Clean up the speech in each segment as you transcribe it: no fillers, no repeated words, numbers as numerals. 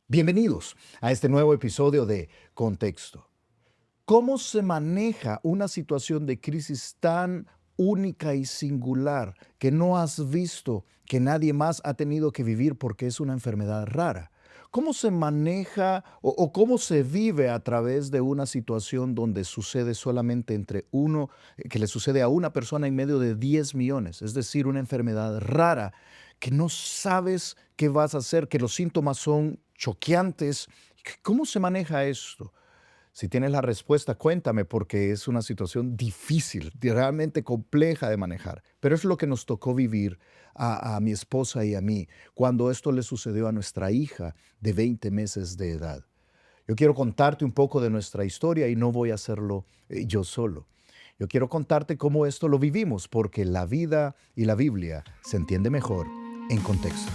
Bienvenidos a este nuevo episodio de Contexto. ¿Cómo se maneja una situación de crisis tan única y singular que no has visto, que nadie más ha tenido que vivir porque es una enfermedad rara? ¿Cómo se maneja o cómo se vive a través de una situación donde sucede solamente entre uno, que le sucede a una persona en medio de 10 millones? Es decir, una enfermedad rara que no sabes qué vas a hacer, que los síntomas son choqueantes. ¿Cómo se maneja esto? Si tienes la respuesta, cuéntame, porque es una situación difícil, realmente compleja de manejar. Pero es lo que nos tocó vivir a mi esposa y a mí cuando esto le sucedió a nuestra hija de 20 meses de edad. Yo quiero contarte un poco de nuestra historia y no voy a hacerlo yo solo. Yo quiero contarte cómo esto lo vivimos, porque la vida y la Biblia se entiende mejor en contexto.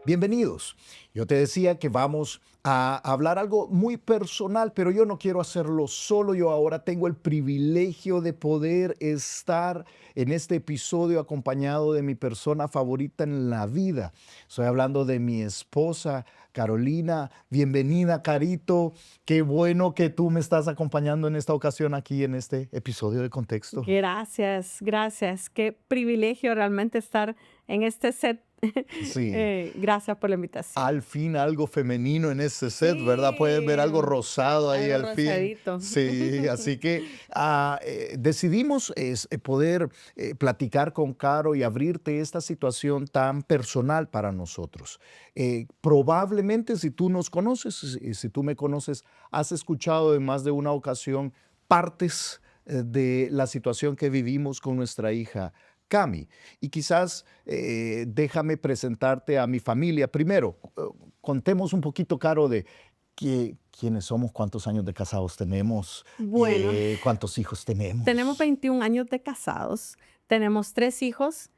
Bienvenidos. Yo te decía que vamos a hablar algo muy personal, pero yo no quiero hacerlo solo. Yo ahora tengo el privilegio de poder estar en este episodio acompañado de mi persona favorita en la vida. Estoy hablando de mi esposa, Carolina. Bienvenida, Carito. Qué bueno que tú me estás acompañando en esta ocasión aquí en este episodio de Contexto. Gracias, gracias. Qué privilegio realmente estar en este set. Sí. Gracias por la invitación. Al fin algo femenino en ese set, ¿verdad? Puedes ver Sí, algo rosado ahí algo al fin. rosadito. Sí, así que decidimos poder platicar con Caro y abrirte esta situación tan personal para nosotros. Probablemente si tú nos conoces, si tú me conoces, has escuchado en más de una ocasión partes de la situación que vivimos con nuestra hija Cami. Y quizás déjame presentarte a mi familia. Primero, contemos un poquito, Caro, de quiénes somos, cuántos años de casados tenemos, Bueno, cuántos hijos tenemos tenemos. 21 años de casados, tenemos 3 hijos,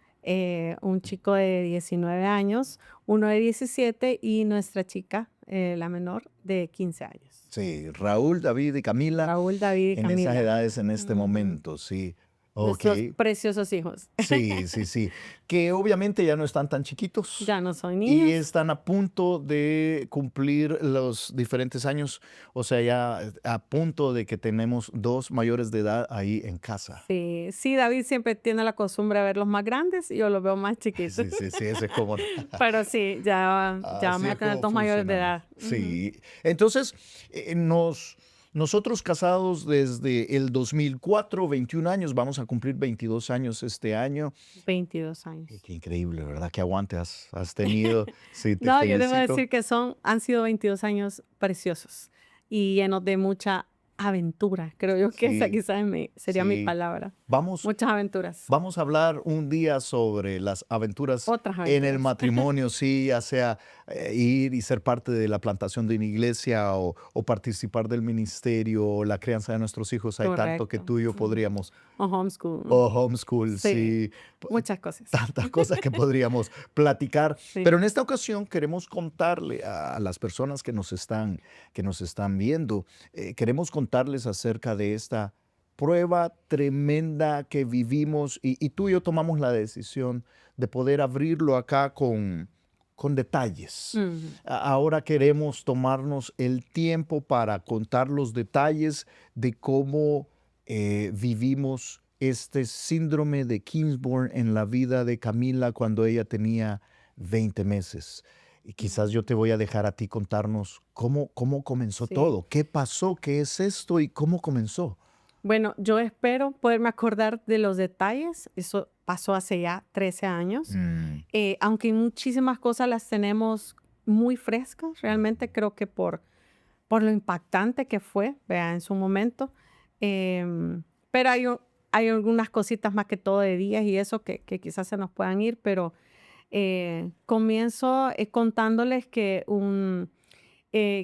un chico de 19 años, uno de 17 y nuestra chica, la menor, de 15 años. Sí, Raúl, David y Camila, Raúl, David y en esas Camila. edades, en este Ujú. momento, sí. Ok. Nuestros preciosos hijos. Sí, sí, sí. Que obviamente ya no están tan chiquitos Ya no son y niños. están a punto de cumplir los diferentes años, o sea, ya a punto de que tenemos dos mayores de edad ahí en casa. Sí, sí, David siempre tiene la costumbre de verlos más grandes y yo los veo más chiquitos. Sí, sí, sí, ese es como, Pero sí, ya así vamos a es tener como 2 mayores de funcionamos. edad. Ujú. Sí. Entonces, nosotros casados desde el 2004, 21 años, vamos a cumplir 22 años este año. 22 años. Qué increíble, ¿verdad? Qué aguante has tenido. Sí, te No, yo debo felicito. decir que han sido 22 años preciosos y llenos de mucha aventura. Creo yo que esa Sí, quizás sería mi sí. palabra. Vamos, Muchas aventuras, vamos a hablar un día sobre las aventuras otras en el aventuras. matrimonio, sí, ya sea ir y ser parte de la plantación de una iglesia o participar del ministerio o la crianza de nuestros hijos. Hay tanto que Correcto. tú y yo Ujú. podríamos, O homeschool. o homeschool, Sí, sí, muchas cosas. tantas cosas que podríamos platicar. Pero Sí. en esta ocasión queremos contarle a las personas que nos están viendo, queremos contarles acerca de esta prueba tremenda que vivimos y tú y yo tomamos la decisión de poder abrirlo acá con detalles. Ujú. Ahora queremos tomarnos el tiempo para contar los detalles de cómo vivimos este síndrome de Kingsborn en la vida de Camila cuando ella tenía 20 meses. Y quizás yo te voy a dejar a ti contarnos cómo comenzó Sí. todo, qué pasó, qué es esto y cómo comenzó. Bueno, yo espero poderme acordar de los detalles. Eso pasó hace ya 13 años. Mm, Aunque muchísimas cosas las tenemos muy frescas, realmente creo que por lo impactante que fue, vea, en su momento. Pero hay algunas cositas más que todo de días y eso que quizás se nos puedan ir, pero comienzo contándoles que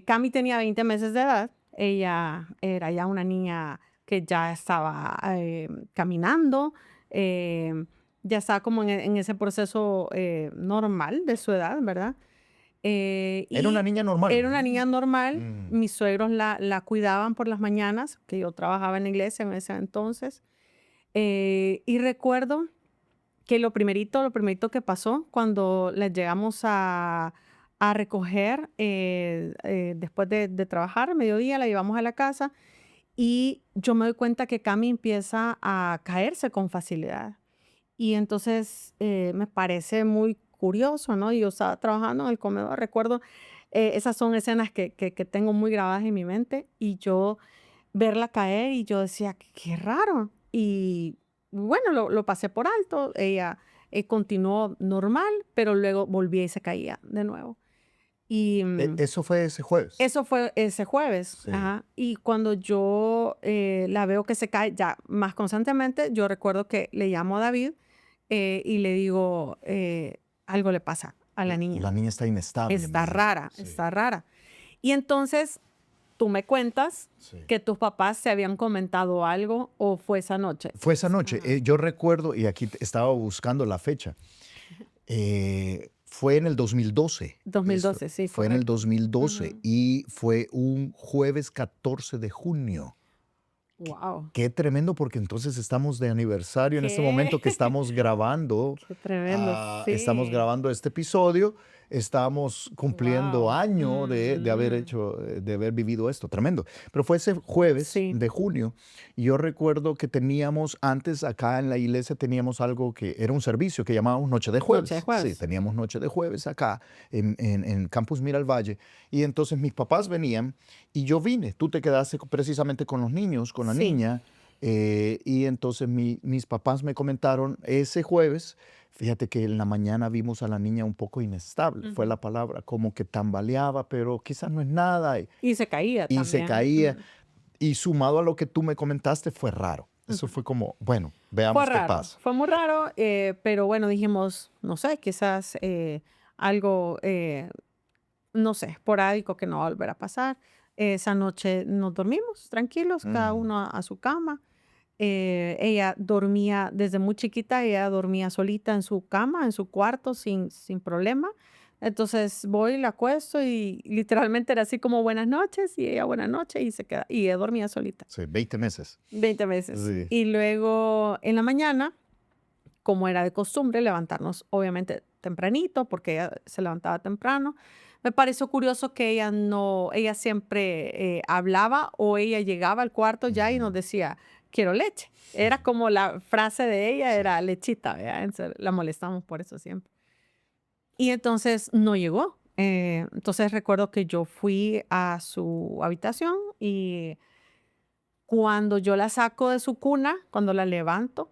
Cami tenía 20 meses de edad. Ella era ya una niña que ya estaba caminando, ya estaba como en ese proceso normal de su edad, ¿verdad? Era una Y niña normal. era una niña normal. Mm. Mis suegros la cuidaban por las mañanas, que yo trabajaba en la iglesia en ese entonces. Y recuerdo que lo primerito que pasó cuando les llegamos a recoger después de trabajar, a mediodía, la llevamos a la casa y yo me doy cuenta que Cami empieza a caerse con facilidad. Y entonces me parece muy curioso, ¿no? Yo estaba trabajando en el comedor, recuerdo, esas son escenas que tengo muy grabadas en mi mente y yo verla caer y yo decía, qué raro. Y bueno, lo pasé por alto, ella continuó normal, pero luego volvía y se caía de nuevo. Y Eso fue ese jueves. eso fue ese jueves, Sí. ajá. Y cuando yo la veo que se cae ya más constantemente, yo recuerdo que le llamo a David y le digo, algo le pasa a la niña. La niña está inestable, me Está dijiste. rara, Sí, está rara. Y entonces tú me cuentas sí. que tus papás se habían comentado algo o fue esa noche. Fue esa noche. Ajá. Yo recuerdo, y aquí estaba buscando la fecha, fue en el 2012. Esto 2012, sí, fue en el correcto. 2012 Ujú. y fue un jueves 14 de junio. Wow. Qué tremendo, porque entonces estamos de aniversario en este momento que Qué, estamos grabando. qué tremendo, Estamos sí. grabando este episodio. Estamos cumpliendo Wow. año de haber hecho, de haber vivido esto. Tremendo. Pero fue ese jueves Sí, de junio. Y yo recuerdo que teníamos antes acá en la iglesia, teníamos algo que era un servicio que llamábamos Noche de Noche de Jueves. Sí, Jueves. teníamos Noche de Jueves acá en Campus Miralvalle. Y entonces mis papás venían y yo vine. Tú te quedaste precisamente con los niños, con la Sí. niña. Y entonces mis papás me comentaron ese jueves, fíjate que en la mañana vimos a la niña un poco inestable, fue Ujú. la palabra, como que tambaleaba, pero quizás no es nada, Y se caía y se también. caía. Ujú. Y sumado a lo que tú me comentaste, fue raro. Eso Ujú. fue como, bueno, Fue veamos qué raro, pasa. fue muy raro, pero bueno, dijimos, no sé, quizás algo, no sé, esporádico que no va a volver a pasar. Esa noche nos dormimos tranquilos, cada Mm, uno a su cama. Ella dormía desde muy chiquita, ella dormía solita en su cama, en su cuarto, sin problema. Entonces voy, la acuesto y literalmente era así como buenas noches y ella buenas noches y se queda, y ella dormía solita sí, 20 meses. 20 veces. Sí. Y luego en la mañana, como era de costumbre, levantarnos obviamente tempranito, porque ella se levantaba temprano. Me pareció curioso que ella no, ella siempre hablaba o ella llegaba al cuarto ya y nos Ujú. decía, quiero leche. Era como la frase de ella, Sí. era lechita, ¿verdad? Entonces, la molestamos por eso siempre. Y entonces no llegó. Entonces recuerdo que yo fui a su habitación y cuando yo la saco de su cuna, cuando la levanto,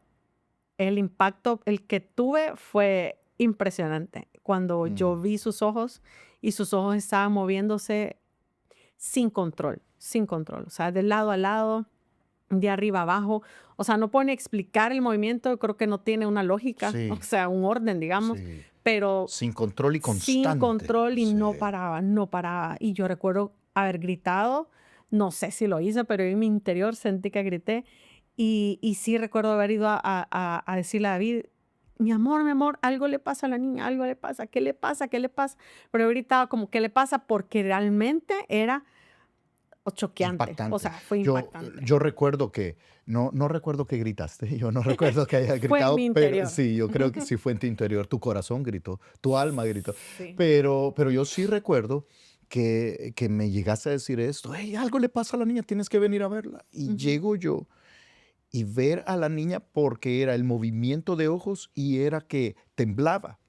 el impacto, el que tuve fue impresionante. Cuando yo Mm. vi sus ojos y sus ojos estaban moviéndose sin control, sin control. O sea, de lado a lado, de arriba a abajo. O sea, no pueden explicar el movimiento, creo que no tiene una lógica, o Sí, sea, un orden, digamos, sí. pero Sin control y sin constante. control y Sí. no paraba, no paraba. Y yo recuerdo haber gritado, no sé si lo hice, pero en mi interior sentí que grité. Y sí recuerdo haber ido a decirle a David, mi amor, algo le pasa a la niña, algo le pasa, ¿qué le pasa? ¿Qué le pasa? Pero yo gritaba como, ¿qué le pasa? Porque realmente era choqueante, o Impactante. sea, fue Yo, impactante. yo recuerdo que, no recuerdo que gritaste, yo no recuerdo que hayas Fue en mi gritado, pero interior. sí, yo creo que sí fue en tu interior, tu corazón gritó, tu alma gritó, Sí. pero yo sí recuerdo que me llegaste a decir esto, hey, algo le pasa a la niña, tienes que venir a verla. Y Ujú. llego yo y ver a la niña porque era el movimiento de ojos y era que temblaba,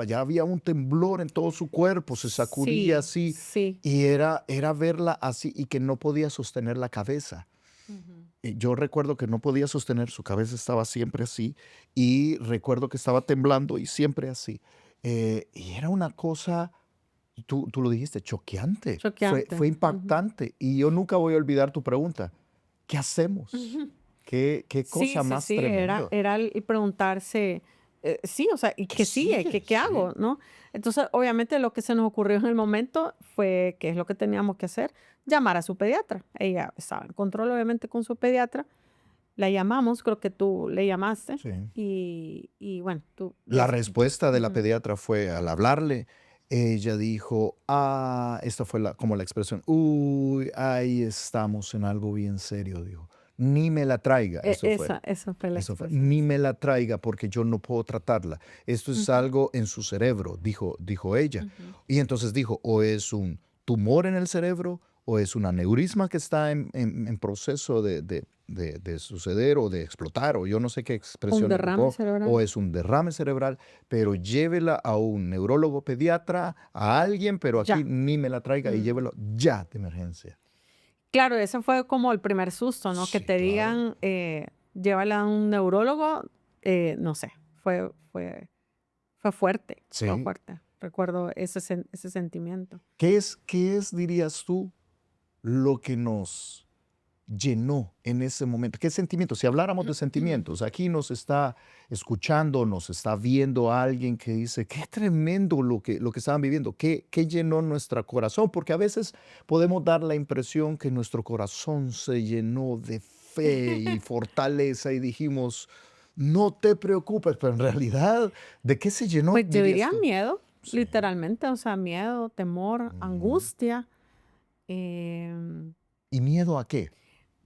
ya había un temblor en todo su cuerpo, se sacudía Sí, así sí. y era verla así y que no podía sostener la cabeza. Ujú. Yo recuerdo que no podía sostener, su cabeza estaba siempre así y recuerdo que estaba temblando y siempre así. Y era una cosa, tú lo dijiste, choqueante, fue, Choqueante. fue Ujú. impactante y yo nunca voy a olvidar tu pregunta, ¿qué hacemos? Ujú. ¿Qué Sí, cosa sí, más sí, era, tremendo? era el preguntarse, sí, o sea, ¿y ¿Qué qué sigue? sigue? ¿Qué Sí. hago? ¿No? Entonces, obviamente lo que se nos ocurrió en el momento fue, ¿qué es lo que teníamos que hacer? Llamar a su pediatra. Ella estaba en control, obviamente, con su pediatra. La llamamos, creo que tú le llamaste Sí. y bueno, tú La les... respuesta de la Ujú. pediatra fue al hablarle, ella dijo, esta fue como la expresión, uy, ahí estamos en algo bien serio, dijo. Ni me la traiga, Esa fue la eso fue, expresión. ni me la traiga porque yo no puedo tratarla. Esto es Ujú, algo en su cerebro, dijo ella. ujú. Y entonces dijo, o es un tumor en el cerebro o es un aneurisma que está en proceso de suceder o de explotar, o yo no sé qué Un expresión derrame ocupó, o cerebral. es un derrame cerebral, pero llévela a un neurólogo pediatra, a alguien, pero aquí Ya. ni me la traiga y Mm. llévelo ya de emergencia. Claro, ese fue como el primer susto, ¿no? Que Sí, te claro. digan, llévala a un neurólogo, no sé, fue fuerte, fue Sí. fuerte. Recuerdo ese sentimiento. ¿Qué es, dirías tú, lo que nos llenó en ese momento? ¿Qué sentimientos? Si habláramos de sentimientos, aquí nos está escuchando, nos está viendo alguien que dice, qué tremendo lo que estaban viviendo, qué llenó nuestro corazón, porque a veces podemos dar la impresión que nuestro corazón se llenó de fe y fortaleza y dijimos, no te preocupes, pero en realidad, ¿de qué se llenó, Pues yo dirías diría tú? miedo, Sí. literalmente, o sea, miedo, temor, Ujú. angustia, em, ¿Y miedo a qué?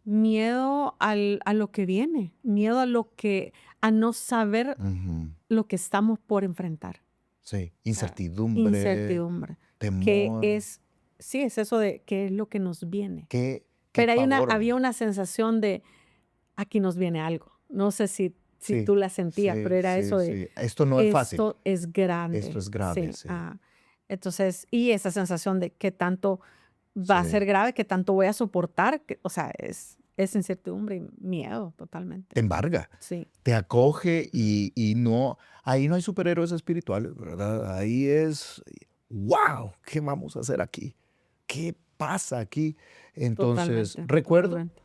miedo a lo que viene, miedo a no saber Ujú. lo que estamos por enfrentar. Sí, O sea, incertidumbre, incertidumbre, que temor, es, sí, es eso de qué es lo que nos viene. qué Pero pavor. había una sensación de aquí nos viene algo. No sé si Sí, tú la sentías, sí, pero era sí, eso de sí. Esto no es fácil, esto es esto grande. es grave, Sí. sí, Entonces, y esa sensación de qué tanto va a sí. ser grave, qué tanto voy a soportar, o sea, es incertidumbre y miedo totalmente. Te embarga, Sí, te acoge y no, ahí no hay superhéroes espirituales, ¿verdad? Ahí es, wow, ¿qué vamos a hacer aquí? ¿Qué pasa aquí? Entonces, totalmente, recuerdo totalmente.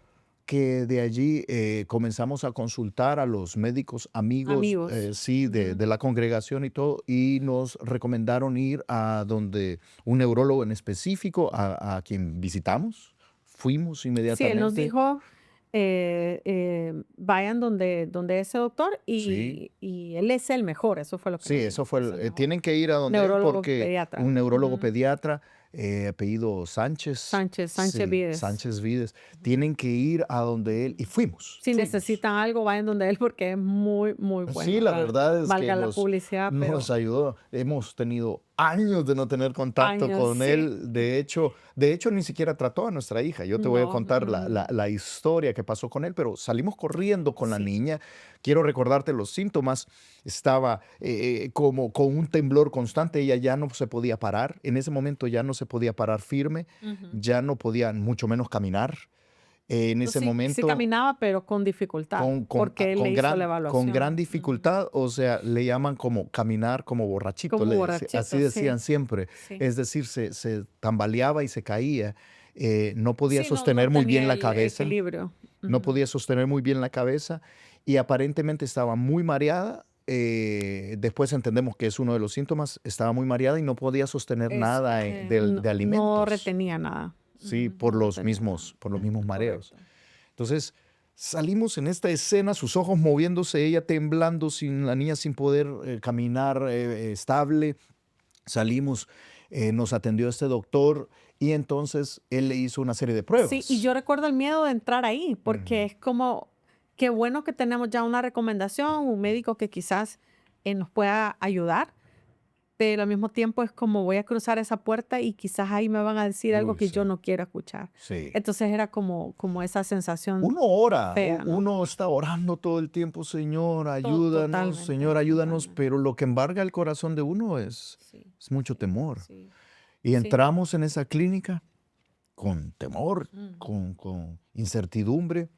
que de allí comenzamos a consultar a los médicos amigos, Amigos. sí, de, Ujú. de la congregación y todo, y nos recomendaron ir a donde un neurólogo en específico, a quien visitamos. Fuimos Sí, él nos inmediatamente, dijo, vayan donde ese doctor sí, y él es el mejor, eso fue lo que sí, nos eso dijo, fue, es el mejor. tienen que ir a donde él Neurólogo porque pediatra. un neurólogo Ujú. pediatra, apellido Sánchez, Sánchez sí, Vides. Sánchez Vides, tienen que ir a donde él, y fuimos, Si fuimos. necesitan algo, vayan donde él porque es muy, muy Sí, bueno. la verdad es que Valga la nos, publicidad, nos pero ayudó. Hemos tenido años de no tener contacto años, con sí. él. De hecho, ni siquiera trató a nuestra hija. Yo te voy a No, contar la historia que pasó con él, pero salimos corriendo con la sí. niña. Quiero recordarte los síntomas. Estaba como con un temblor constante. Ella ya no se podía parar. En ese momento ya no se podía parar firme. Ujú. Ya no podía mucho menos caminar. En ese Sí, sí momento caminaba, pero con dificultad, con, con, ah, porque él le con hizo la gran, con gran evaluación. Ujú. dificultad, o sea, le llaman como caminar como borrachito, Como así borrachito, decían sí, siempre. sí. Es decir, se tambaleaba y se caía, no podía Sí, no sostener muy bien tenía la el cabeza, equilibrio. no Ujú. podía sostener muy bien la cabeza y aparentemente estaba muy mareada. Después entendemos que es uno de los síntomas, estaba muy mareada y no podía sostener Es nada que de no alimentos, retenía nada. ¿sí? Ujú, Por no los retenía nada. mismos, por los mismos mareos. Correcto. Entonces, salimos en esta escena, sus ojos moviéndose, ella temblando, la niña sin poder caminar estable. Salimos, nos atendió este doctor y entonces él le hizo una serie de Sí, y pruebas. yo recuerdo el miedo de entrar ahí, porque Ujú. es como, qué bueno que tenemos ya una recomendación, un médico que quizás nos pueda ayudar, pero al mismo tiempo es como voy a cruzar esa puerta y quizás ahí me van a decir algo Uy, que yo sí, no quiero escuchar. sí. Entonces era como esa sensación Uno ora, fea, ¿no? uno está orando todo el tiempo, Totalmente, Señor, ayúdanos, totalmente. pero lo que embarga el corazón de uno Sí, es mucho sí, temor. sí, Y sí. entramos en esa clínica con temor, Ujú. con incertidumbre.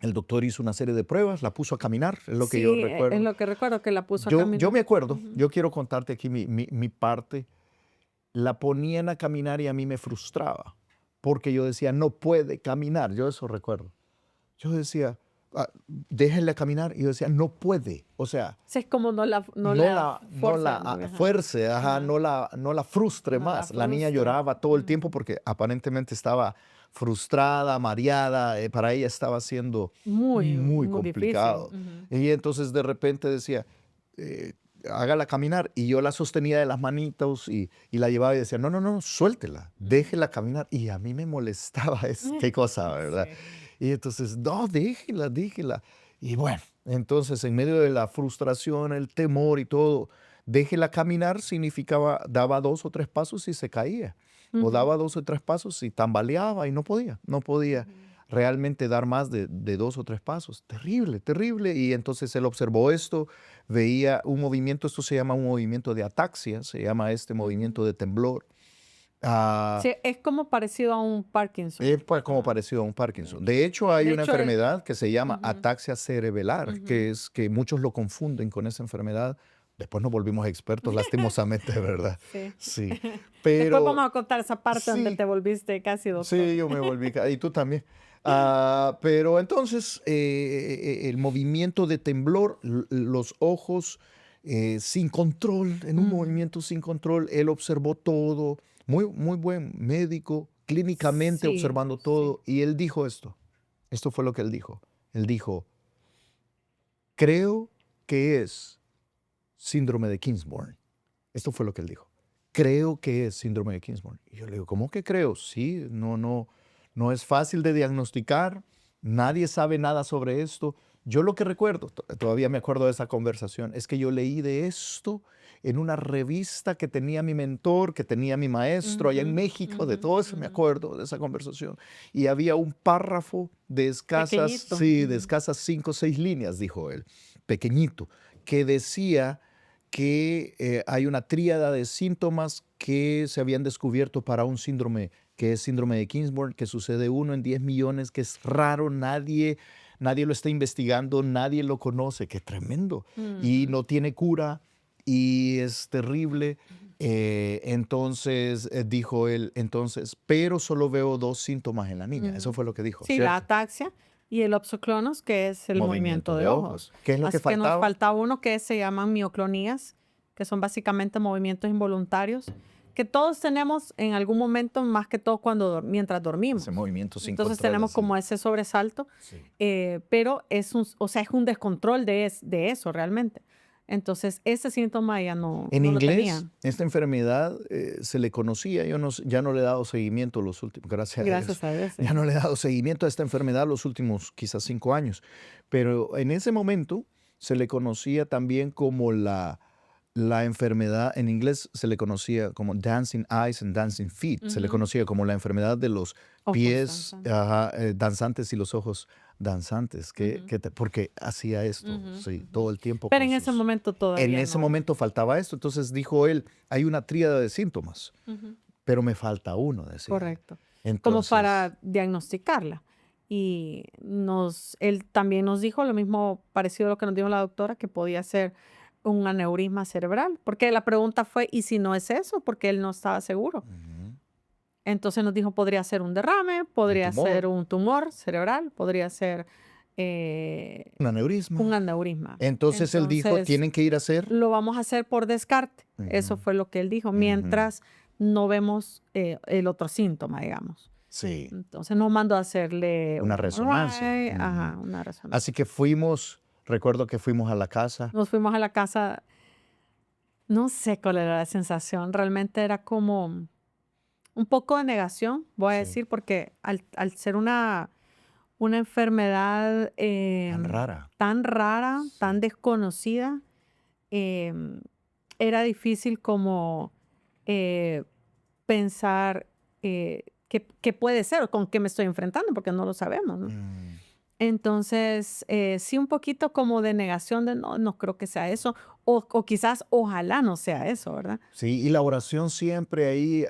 El doctor hizo una serie de pruebas, la puso a caminar, es lo que yo Sí, es recuerdo. lo que recuerdo que la puso a Yo caminar. me acuerdo, Ujú. yo quiero contarte aquí mi parte. La ponían a caminar y a mí me frustraba, porque yo decía, no puede caminar, yo eso recuerdo. Yo decía, déjenla caminar, y yo decía, no puede, o sea, Sí, es como no no la la, no force, la ajá, fuerce, ajá, ajá, no la frustre no la más. La niña frustre. lloraba todo el tiempo Ujú. porque aparentemente estaba frustrada, mareada, para ella estaba siendo Muy, muy muy difícil. complicado. Ujú. Y entonces de repente decía, hágala caminar. Y yo la sostenía de las manitos y la llevaba y decía, no, no, no, suéltela, déjela caminar. Y a mí me molestaba qué cosa, ¿verdad? Sí. Y entonces, no, déjela, déjela. Y bueno, entonces en medio de la frustración, el temor y todo, déjela caminar significaba, daba 2 o 3 pasos y se caía. O Ujú, daba 2 o 3 pasos y tambaleaba y no podía ujú. realmente dar más de 2 o 3 pasos. Terrible, terrible. Y entonces él observó esto, veía un movimiento, esto se llama un movimiento de ataxia, se llama este Ujú. movimiento de temblor. Ah, Sí, es como parecido a un Parkinson. es pues como Ah, parecido a un sí. Parkinson. De hecho, hay De una hecho, enfermedad que se llama ujú, ataxia cerebelar, ujú. que es que muchos lo confunden con esa enfermedad. Después nos volvimos expertos, lastimosamente, ¿verdad? Sí. Sí, Después vamos pero a contar esa parte donde te sí, volviste casi doctor. sí, yo me volví, y tú también. Pero entonces, el movimiento de temblor, los ojos sin control, en un Ujú. movimiento sin control, él observó todo, muy, muy buen médico, clínicamente Sí, observando sí. todo, y él dijo esto fue lo que él dijo, creo que es síndrome de Kingsborn. Esto fue lo que él dijo. Creo que es síndrome de Kingsborn. Y yo le digo, ¿cómo que creo? Sí, no, no, no es fácil de diagnosticar. Nadie sabe nada sobre esto. Yo lo que recuerdo, todavía me acuerdo de esa conversación, es que yo leí de esto en una revista que tenía mi mentor, que tenía mi maestro allá en Ujú, México, de ujú, todo eso me ujú. acuerdo de esa conversación. Y había un párrafo de escasas, Pequeñito. sí, de Ujú. escasas 5 o 6 líneas, dijo él, pequeñito, que decía que hay una tríada de síntomas que se habían descubierto para un síndrome que es síndrome de Kingsborn, que sucede 1 en 10 millones, que es raro, nadie lo está investigando, nadie lo conoce, qué tremendo. Y Ujú, no tiene cura y es terrible. ujú. Entonces dijo él, entonces, pero solo veo 2 síntomas en la niña. Eso Ujú. fue lo que dijo, Sí, la ¿cierto? ataxia y el opsoclonos, que es el Movimiento movimiento de de ojos. ojos. ¿Qué es lo que Así que nos faltaba? falta uno que se llaman mioclonías, que son básicamente movimientos involuntarios, que todos tenemos en algún momento, más que todo mientras Ese dormimos. movimiento sin Entonces control, tenemos así. como ese sobresalto, Sí. pero o sea, es un descontrol de eso realmente. Entonces ese síntoma ella no, En no lo inglés, tenía, esta enfermedad se le conocía, yo no, ya no le he dado seguimiento los últimos, gracias a Dios, gracias a Dios. ya no le he dado seguimiento a esta enfermedad los últimos quizás 5 años, pero en ese momento se le conocía también como la enfermedad, en inglés se le conocía como dancing eyes and dancing feet, se le Ujú. conocía como la enfermedad de los Ojos pies danzantes. danzantes y los ojos danzantes, Ujú, porque hacía esto, ujú, sí, ujú. todo el tiempo Pero con en ese sus... momento En todavía ese no. momento faltaba esto, entonces dijo él, hay una tríada de síntomas, Ujú. pero me falta uno, decía él. Correcto, como Entonces, para diagnosticarla. Y él también nos dijo lo mismo parecido a lo que nos dijo la doctora, que podía ser un aneurisma cerebral, porque la pregunta fue, ¿y si no es eso? Porque él no estaba seguro. ujú, Entonces nos dijo, podría ser un derrame, un podría ser tumor, un tumor cerebral, podría ser un un aneurisma. aneurisma. Entonces él dijo, Entonces, tienen que ir a hacer... lo vamos a hacer por descarte. Eso Ujú, fue lo que él dijo, ujú, mientras no vemos el otro síntoma, digamos. sí, Entonces nos mandó a hacerle una un resonancia. MRI, Ujú. ajá, una resonancia. Así que recuerdo que fuimos a la casa. Nos fuimos a la casa, no sé cuál era la sensación, realmente era como un poco de negación, voy a Sí, decir, porque al ser una enfermedad tan rara. tan rara, tan Sí. desconocida, em, era difícil como eh, pensar qué puede ser o con qué me estoy enfrentando, porque no lo sabemos, ¿no? Mm. Entonces, sí, un poquito como de negación de no, no creo que sea eso, o quizás ojalá no sea eso, ¿verdad? Sí, y la oración siempre ahí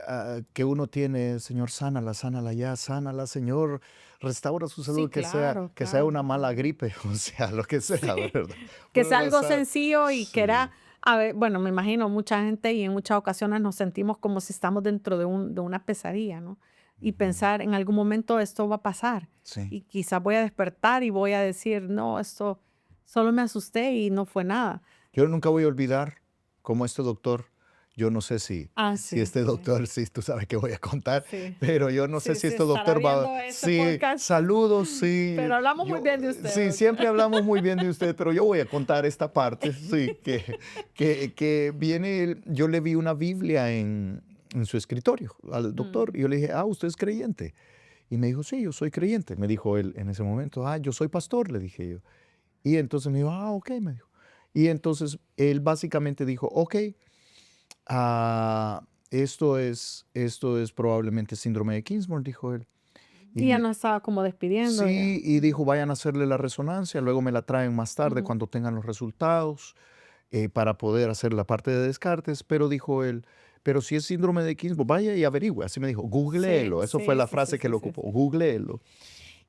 que uno tiene, Señor, sánala ya, sánala, Señor, restaura su Sí, salud, claro, que sea una claro. mala Ujú. gripe, o sea, lo que sea, Sí, ¿verdad? que Puede sea algo pasar. sencillo y que era, Sí. a ver, bueno, me imagino mucha gente y en muchas ocasiones nos sentimos como si estamos dentro de una pesadilla, ¿no? Y Ujú. pensar en algún momento esto va a pasar Sí. y quizás voy a despertar y voy a decir, no, esto solo me asusté y no fue nada. Yo nunca voy a olvidar cómo este doctor Yo no sé si Sí, este sí. doctor, sí, tú sabes que voy a contar, Sí. pero yo no sé Sí, si sí, este estará doctor viendo va. este Sí, podcast. saludos, sí. Pero hablamos muy bien de usted, Sí, doctor. siempre hablamos muy bien de usted, pero yo voy a contar esta parte, sí, que viene, yo le vi una Biblia en su escritorio al doctor, y yo le dije, ¿usted es creyente? Y me dijo, sí, yo soy creyente. Me dijo él en ese momento, yo soy pastor, le dije yo. Y entonces me dijo, ok, me dijo. Y entonces él básicamente dijo, ok, esto es probablemente síndrome de Kingsmore, dijo él. Y ya nos estaba como despidiendo. Ya. Sí, y dijo, vayan a hacerle la resonancia, luego me la traen más tarde Ujú. cuando tengan los resultados para poder hacer la parte de descartes, pero dijo él, pero si es síndrome de Kingsmore, vaya y averigüe, así me dijo, Sí, googleelo, eso fue sí, la sí, sí, frase que sí, lo sí, ocupó, sí. googleelo.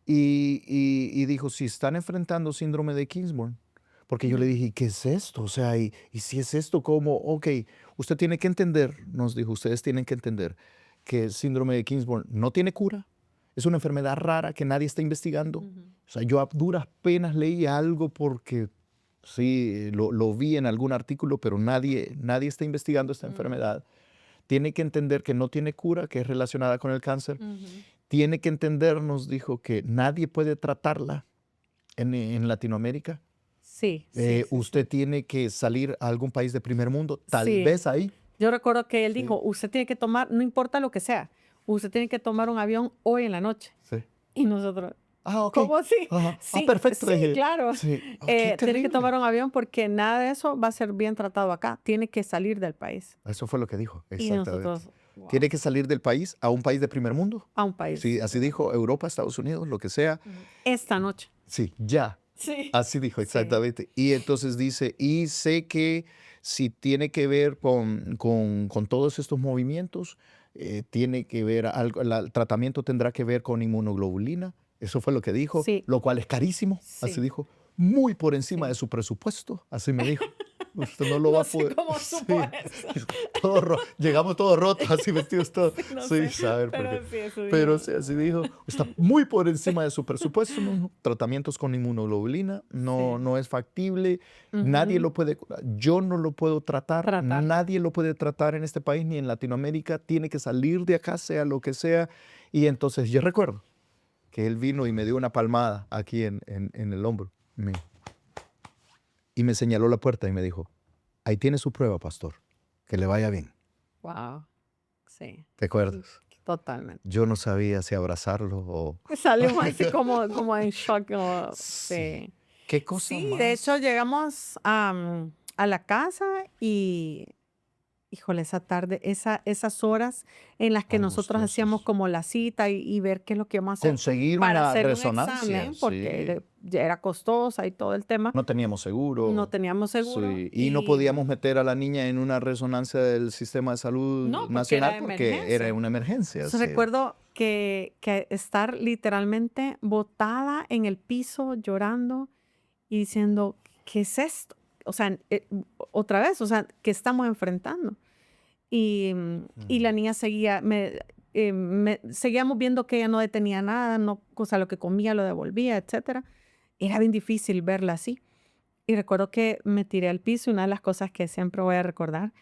Y dijo, si están enfrentando síndrome de Kingsmore, porque yo le Ujú. dije, ¿y qué es esto? O sea, y si es esto, ¿cómo? Ok, usted tiene que entender, nos dijo, ustedes tienen que entender que el síndrome de Kingsmore no tiene cura, es una enfermedad rara que nadie está investigando. Ujú. O sea, yo a duras penas leí algo porque sí, lo vi en algún artículo, pero nadie está investigando esta Mm. enfermedad. Tiene que entender que no tiene cura, que es relacionada con el cáncer. Ujú. Tiene que entender, nos dijo, que nadie puede tratarla en Latinoamérica. Sí, sí, sí, Usted sí. tiene que salir a algún país de primer mundo, tal Sí. vez ahí. Yo recuerdo que él Sí, dijo, usted tiene que tomar, no importa lo que sea, usted tiene que tomar un avión hoy en la noche. sí. Y nosotros, Ok. ¿cómo así? Ajá. Sí, Perfecto, sí, dije. claro. Sí. Qué Tiene que terrible. tomar un avión porque nada de eso va a ser bien tratado acá. Tiene que salir del país. Eso fue lo que dijo, Y exactamente. nosotros, wow, Tiene que salir del país a un país de primer mundo. a un país Sí, de así primer dijo, mundo. Europa, Estados Unidos, lo que sea. Ujú. Esta noche. Sí, ya. Sí, Así dijo, sí. exactamente. Y entonces dice, y sé que si tiene que ver con todos estos movimientos, tiene que ver algo, el tratamiento tendrá que ver con inmunoglobulina. Eso fue lo que dijo, Sí, lo cual es carísimo. Así sí, dijo, muy por encima de sí. su presupuesto. Así me dijo. Usted no lo va No a sé poder. cómo supo Sí, eso. llegamos todos rotos, así vestidos todos. Sí, no Sí, sé, saber por qué. pero sí, eso Pero dijo. sí, así dijo, está muy por encima de su presupuesto, ¿no? Tratamientos con inmunoglobulina, Sí. no es factible, nadie Ujú. lo puede curar, yo no lo puedo tratar, Tratar. nadie lo puede tratar en este país ni en Latinoamérica, tiene que salir de acá, sea lo que sea. Y entonces yo recuerdo que él vino y me dio una palmada aquí en el hombro y me señaló la puerta y me dijo, ahí tiene su prueba, pastor, que le vaya bien. Wow. Sí. ¿Te acuerdas? Totalmente. Yo no sabía si abrazarlo o... Salimos así como en shock. Sí. Sí. ¿Qué cosa Sí, de hecho más? llegamos a la casa y, híjole, esa tarde, esas horas en las que nosotros hacíamos Angustiosas. como la cita y ver qué es lo que vamos a hacer Conseguir para una hacerle un resonancia, examen, sí. porque ya era costosa y todo el tema. No teníamos No seguro, teníamos seguro sí. Y no y podíamos meter a la niña en una resonancia del sistema de salud no, porque era nacional de porque era emergencia. una emergencia, Entonces sí. recuerdo que estar literalmente botada en el piso llorando y diciendo, ¿qué es esto? O sea, otra vez, o sea, ¿qué estamos enfrentando? Y la Mm. niña seguía, seguíamos viendo que ella no detenía nada, no, o sea, lo que comía lo devolvía, etcétera. Era bien difícil verla así. Y recuerdo que me tiré al piso y una de las cosas que siempre voy a recordar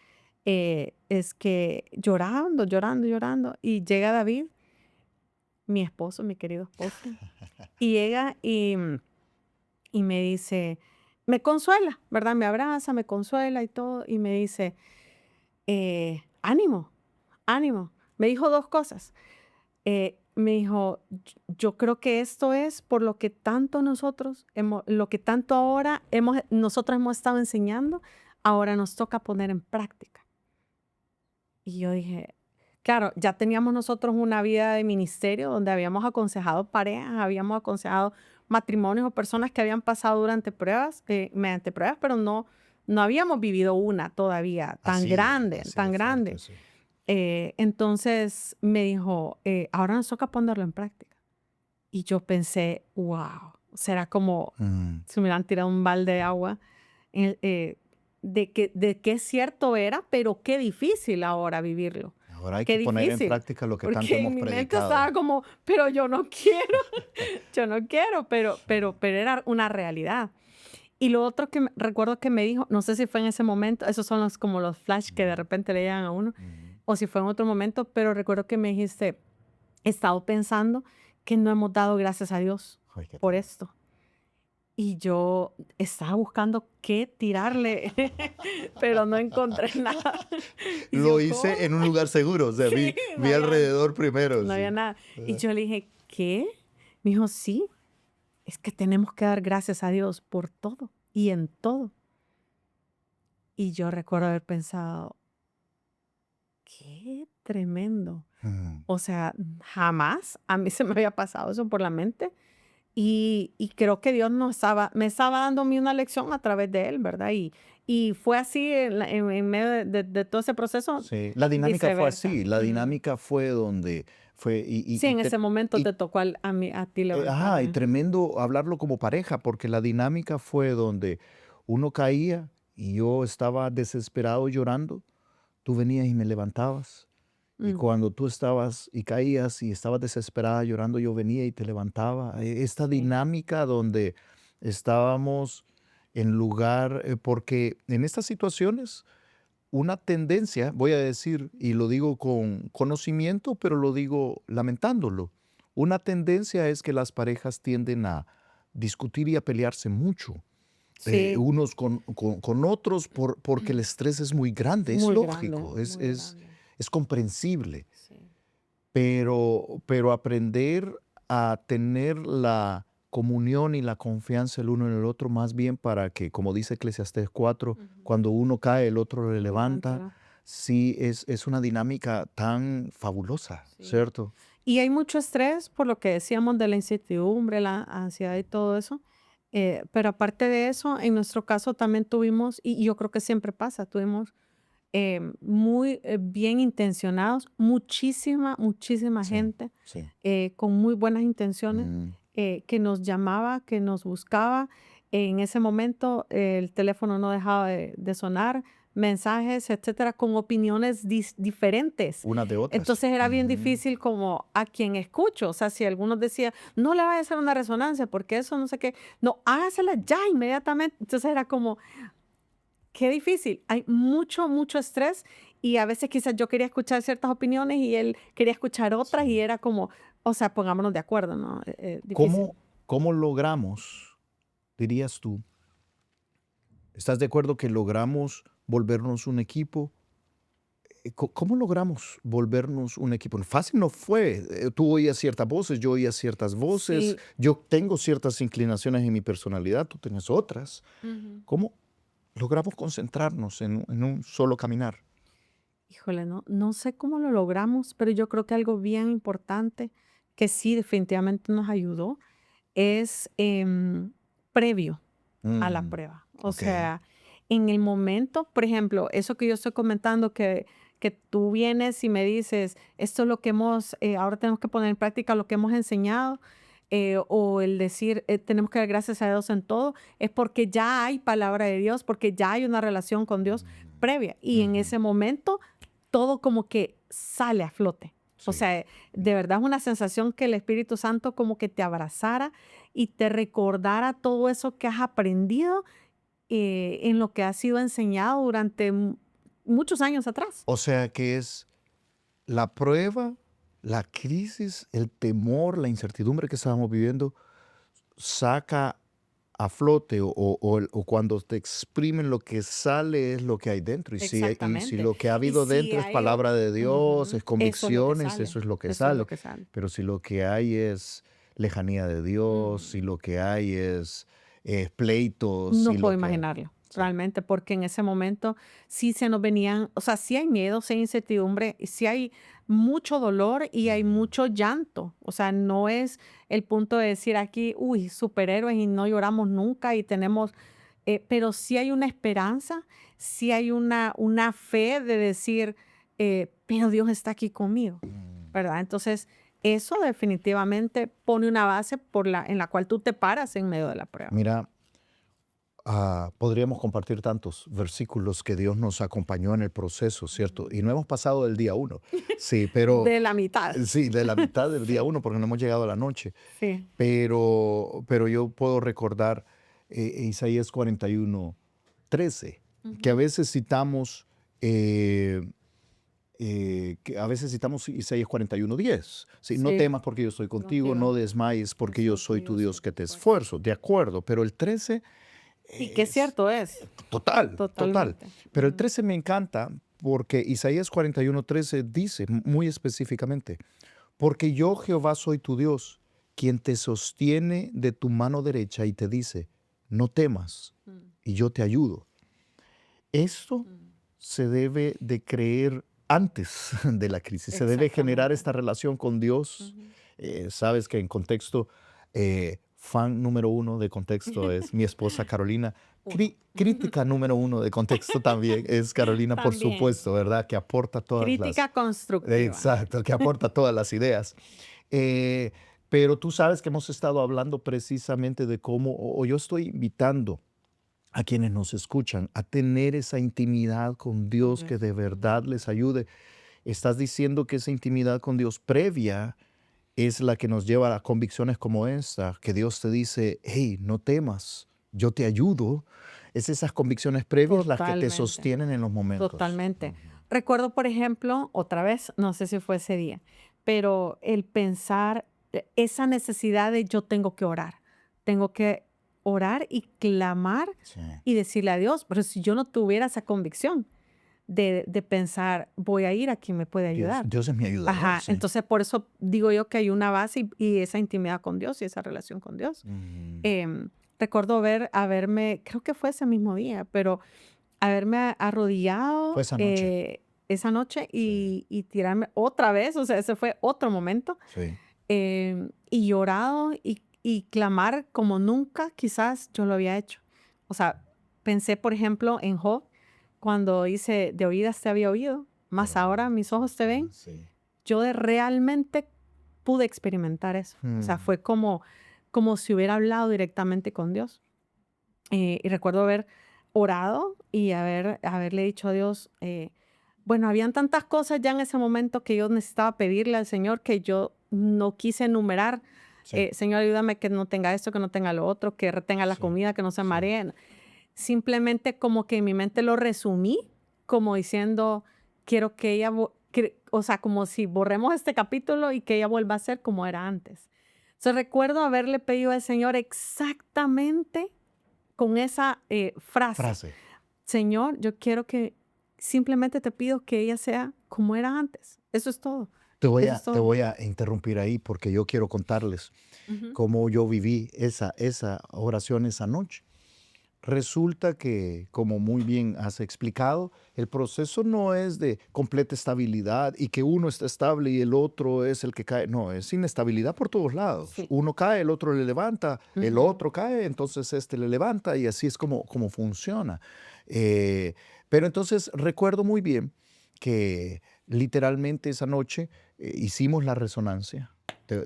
es que llorando, llorando, llorando, y llega David, mi esposo, mi querido esposo, y llega y me dice, me consuela, ¿verdad? Me abraza, me consuela y todo, y me dice, ánimo, ánimo. Me dijo dos cosas. Me dijo, yo creo que esto es por lo que tanto nosotros, lo que tanto ahora nosotros hemos estado enseñando, ahora nos toca poner en práctica. Y yo dije, claro, ya teníamos nosotros una vida de ministerio donde habíamos aconsejado parejas, habíamos aconsejado matrimonios o personas que habían pasado durante pruebas, mediante pruebas, pero no habíamos vivido una todavía tan grande, Así de tan fuerte, grande. sí. Entonces me dijo, ahora nos toca ponerlo en práctica. Y yo pensé, wow, será como Mm. si me hubieran tirado un balde de agua, de qué cierto era, pero qué difícil ahora vivirlo. Ahora hay Qué que poner en difícil, práctica lo que tanto porque en hemos mi mente predicado. estaba como, pero yo no quiero, yo no quiero, pero era una realidad. Y lo otro que recuerdo que me dijo, no sé si fue en ese momento, esos son como los flash que de repente le llegan a uno, o si fue en otro momento, pero recuerdo que me dijiste, he estado pensando que no hemos dado gracias a Dios Ay, qué por padre. esto. Y yo estaba buscando qué tirarle, pero no encontré nada. Y Lo yo, ¿cómo? hice en un lugar seguro, o sea, Sí, no vi había, alrededor primero, no había sí. nada. Y Ajá. yo le dije, ¿qué? Me dijo, sí, es que tenemos que dar gracias a Dios por todo y en todo. Y yo recuerdo haber pensado, qué tremendo. Mm, O sea, jamás a mí se me había pasado eso por la mente. Y creo que Dios me estaba dando a mí una lección a través de él, ¿verdad? Y fue así en medio de todo ese proceso, sí, la dinámica fue viceversa. así, la dinámica fue donde fue Sí, en ese momento y te tocó a ti ajá, y levantarme. tremendo hablarlo como pareja, porque la dinámica fue donde uno caía y yo estaba desesperado llorando, tú venías y me levantabas. Y Mm, cuando tú estabas y caías y estabas desesperada llorando, yo venía y te levantaba. Esta sí. dinámica donde estábamos en lugar, porque en estas situaciones, una tendencia, voy a decir, y lo digo con conocimiento, pero lo digo lamentándolo, una tendencia es que las parejas tienden a discutir y a pelearse mucho, Sí, unos con otros porque el estrés es muy grande, es muy grande, lógico, muy grande. es comprensible. Sí. Pero aprender a tener la comunión y la confianza el uno en el otro, más bien para que, como dice Eclesiastés 4, Ujú. cuando uno cae, el otro le Lo levanta, levantará. sí es una dinámica tan fabulosa, Sí. ¿cierto? Y hay mucho estrés por lo que decíamos de la incertidumbre, la ansiedad y todo eso. Pero aparte de eso, en nuestro caso también tuvimos, y yo creo que siempre pasa, tuvimos muy bien intencionados, muchísima Sí, gente sí. con muy buenas intenciones Mm, que nos llamaba, que nos buscaba. En ese momento el teléfono no dejaba de sonar, mensajes, etcétera, con opiniones diferentes. unas de otras. Entonces era bien Ujú. difícil como a quien escucho, o sea, si algunos decían, no le vaya a hacer una resonancia porque eso no sé qué, no, hágasela ya inmediatamente. Entonces era como, qué difícil. Hay mucho estrés y a veces quizás yo quería escuchar ciertas opiniones y él quería escuchar otras y Sí. era como, o sea, pongámonos de acuerdo, ¿no? Difícil. ¿Cómo logramos, dirías tú, estás de acuerdo que logramos volvernos un equipo? ¿Cómo logramos volvernos un equipo? Fácil no fue. Tú oías ciertas voces, yo oía ciertas voces, Sí. yo tengo ciertas inclinaciones en mi personalidad, tú tienes otras. Ujú. ¿Cómo logramos concentrarnos en un solo caminar? Híjole, no sé cómo lo logramos, pero yo creo que algo bien importante que sí definitivamente nos ayudó es previo a la Mm, prueba. O ok. sea, en el momento, por ejemplo, eso que yo estoy comentando, que tú vienes y me dices, esto es lo que hemos, ahora tenemos que poner en práctica lo que hemos enseñado, o el decir, tenemos que dar gracias a Dios en todo, es porque ya hay palabra de Dios, porque ya hay una relación con Dios previa. Y en Ujú, ese momento, todo como que sale a flote. O sí. sea, de verdad es una sensación que el Espíritu Santo como que te abrazara y te recordara todo eso que has aprendido en lo que ha sido enseñado durante muchos años atrás. O sea que es la prueba, la crisis, el temor, la incertidumbre que estábamos viviendo, saca a flote o cuando te exprimen lo que sale es lo que hay dentro. Y si Exactamente. lo que ha Y habido si dentro es hay, palabra de Dios, ujú, es eso es lo que convicciones, sale. eso es lo que Eso es lo sale. que sale. Pero si lo que hay es lejanía de Dios, Ujú. si lo que hay es pleitos, si No puedo lo que hay. imaginarlo, Sí. realmente, porque en ese momento sí se nos venían, o sea, sí hay miedo, sí hay incertidumbre, sí hay mucho dolor y hay Mm, mucho llanto. O sea, no es el punto de decir aquí, uy, superhéroes y no lloramos nunca y tenemos, pero sí hay una esperanza, sí hay una fe de decir, pero Dios está aquí conmigo, mm. ¿verdad? Entonces, eso definitivamente pone una base en la cual tú te paras en medio de la prueba. Mira, podríamos compartir tantos versículos que Dios nos acompañó en el proceso, ¿cierto? Ujú. Y no hemos pasado del día uno, sí, pero De la mitad. sí, de la mitad del día Sí, uno, porque no hemos llegado a la noche. sí. Pero yo puedo recordar, Isaías 41:13, que a Ujú. veces citamos, Isaías 41:10. ¿Sí? No Sí, temas porque yo estoy contigo, contigo. no desmayes Yo porque yo soy tu soy tu Dios que Dios te que te esfuerzo. esfuerzo. De acuerdo, pero el 13 Y qué es cierto es, total, total. totalmente. Pero el Ujú. 13 me encanta porque Isaías 41:13 dice muy específicamente, porque yo Jehová soy tu Dios, quien te sostiene de tu mano derecha y te dice, no temas, Mm, y yo te ayudo. Esto mm. se debe de creer antes de la crisis, se debe generar Exactamente. esta relación con Dios. Ujú. Sabes que en contexto, fan número uno de contexto es mi esposa Carolina. Uno. Crítica número uno de contexto también es Carolina, por También. supuesto, ¿verdad? Que aporta todas las, Crítica constructiva. exacto, que aporta todas las ideas. Eh, pero tú sabes que hemos estado hablando precisamente de cómo, o yo estoy invitando a quienes nos escuchan a tener esa intimidad con Con Dios que Dios. de Ujú. verdad les ayude. Estás diciendo que esa intimidad con Dios previa es la que nos lleva a convicciones como esta, que Dios te dice, hey, no temas, yo te ayudo. Es esas convicciones previas las que te Totalmente, sostienen en los momentos. totalmente. Ujú. Recuerdo, por ejemplo, otra vez, no sé si fue ese día, pero el pensar esa necesidad de yo tengo que orar y clamar Sí. y decirle a Dios, pero si yo no tuviera esa convicción de pensar, voy a ir a quien me puede Dios, ayudar. Dios es mi ayudador, Ajá, sí. entonces por eso digo yo que hay una base y esa intimidad con Dios y esa relación con Dios. Mm. Em, Recuerdo haberme, creo que fue ese mismo día, pero haberme Fue arrodillado esa noche. esa noche Sí, y tirarme otra vez, o sea, ese fue otro momento, sí. y llorado y clamar como nunca quizás yo lo había hecho. O sea, pensé, por ejemplo, en Job, cuando dice, de oídas te había oído, más Pero ahora mis ojos te ven. sí. Yo realmente pude experimentar eso. O sea, Mm. fue como si hubiera hablado directamente con Dios. Y recuerdo haber orado y haberle dicho a Dios, bueno, habían tantas cosas ya en ese momento que yo necesitaba pedirle al Señor que yo no quise enumerar. Sí, Señor, ayúdame que no tenga esto, que no tenga lo otro, que retenga la sí, comida, que no se sí. mareen. Simplemente como que en mi mente lo resumí, como diciendo, quiero que ella, o sea, como si borremos este capítulo y que ella vuelva a ser como era antes. Entonces recuerdo haberle pedido al Señor exactamente con esa frase, Frase. Señor, yo quiero que simplemente te pido que ella sea como era antes. Eso es todo. Eso es Te todo. voy a interrumpir ahí porque yo quiero contarles Ujú, cómo yo viví esa oración esa noche. Resulta que, como muy bien has explicado, el proceso no es de completa estabilidad y que uno está estable y el otro es el que cae. No, es inestabilidad por todos lados. sí. Uno cae, el otro le levanta, el Ujú, otro cae, entonces este le levanta y así es como funciona. Eh, pero entonces recuerdo muy bien que literalmente esa noche hicimos la resonancia.